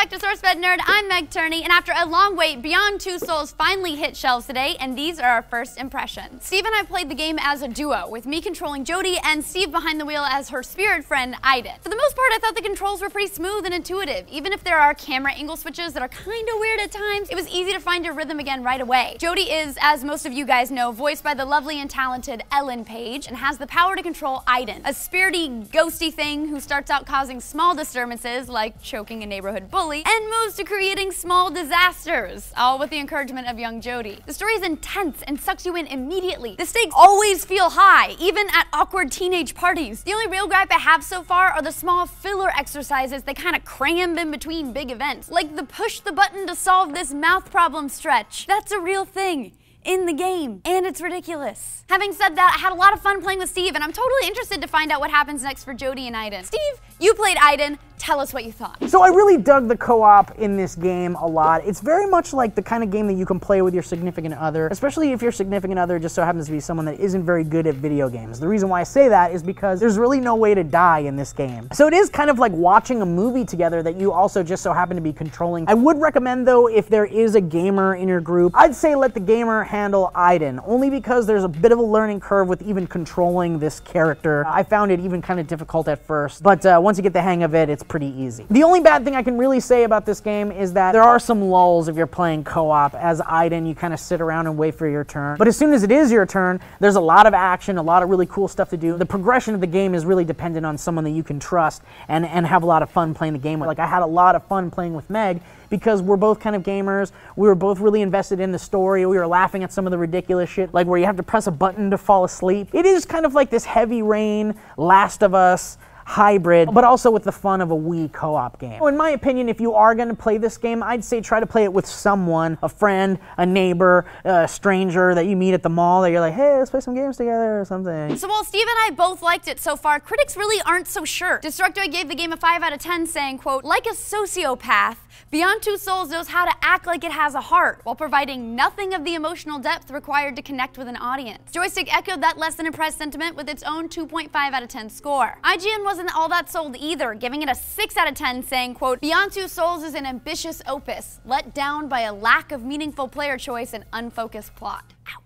back to SourceFed Nerd. I'm Meg Turney, and after a long wait, Beyond Two Souls finally hit shelves today, and these are our first impressions. Steve and I played the game as a duo, with me controlling Jodie and Steve behind the wheel as her spirit friend, Aiden. For the most part, I thought the controls were pretty smooth and intuitive. Even if there are camera angle switches that are kinda weird at times, it was easy to find your rhythm again right away. Jodie is, as most of you guys know, voiced by the lovely and talented Ellen Page, and has the power to control Aiden, a spirity, ghosty thing who starts out causing small disturbances, like choking a neighborhood bully, and moves to creating small disasters, all with the encouragement of young Jodie. The story is intense and sucks you in immediately. The stakes always feel high, even at awkward teenage parties. The only real gripe I have so far are the small filler exercises they kind of cram in between big events, like the push the button to solve this mouth problem stretch. That's a real thing in the game, and it's ridiculous. Having said that, I had a lot of fun playing with Steve, and I'm totally interested to find out what happens next for Jodie and Aiden. Steve, you played Aiden. Tell us what you thought. So I really dug the co-op in this game a lot. It's very much like the kind of game that you can play with your significant other, especially if your significant other just so happens to be someone that isn't very good at video games. The reason why I say that is because there's really no way to die in this game. So it is kind of like watching a movie together that you also just so happen to be controlling. I would recommend though, if there is a gamer in your group, I'd say let the gamer handle Aiden, only because there's a bit of a learning curve with even controlling this character. I found it even kind of difficult at first, but once you get the hang of it, it's pretty easy. The only bad thing I can really say about this game is that there are some lulls if you're playing co-op. As Aiden, you kind of sit around and wait for your turn. But as soon as it is your turn, there's a lot of action, a lot of really cool stuff to do. The progression of the game is really dependent on someone that you can trust and have a lot of fun playing the game with. Like, I had a lot of fun playing with Meg because we're both kind of gamers. We were both really invested in the story. We were laughing at some of the ridiculous shit, like where you have to press a button to fall asleep. It is kind of like this Heavy Rain, Last of Us hybrid, but also with the fun of a Wii co-op game. In my opinion, if you are going to play this game, I'd say try to play it with someone, a friend, a neighbor, a stranger that you meet at the mall that you're like, hey, let's play some games together or something. So while Steve and I both liked it so far, critics really aren't so sure. Destructoid gave the game a 5 out of 10, saying, quote, like a sociopath, Beyond Two Souls knows how to act like it has a heart, while providing nothing of the emotional depth required to connect with an audience. Joystick echoed that less than impressed sentiment with its own 2.5 out of 10 score. IGN wasn't all that sold either, giving it a 6 out of 10, saying, quote, Beyond Two Souls is an ambitious opus, let down by a lack of meaningful player choice and unfocused plot. Ouch.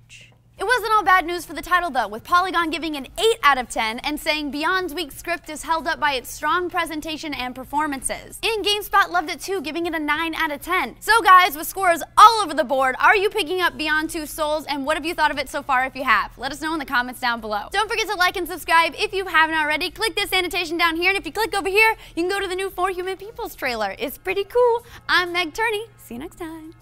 It wasn't all bad news for the title though, with Polygon giving an 8 out of 10 and saying Beyond's weak script is held up by its strong presentation and performances. And GameSpot loved it too, giving it a 9 out of 10. So guys, with scores all over the board, are you picking up Beyond Two Souls, and what have you thought of it so far if you have? Let us know in the comments down below. Don't forget to like and subscribe if you haven't already. Click this annotation down here, and if you click over here, you can go to the new For Human Peoples trailer. It's pretty cool. I'm Meg Turney. See you next time.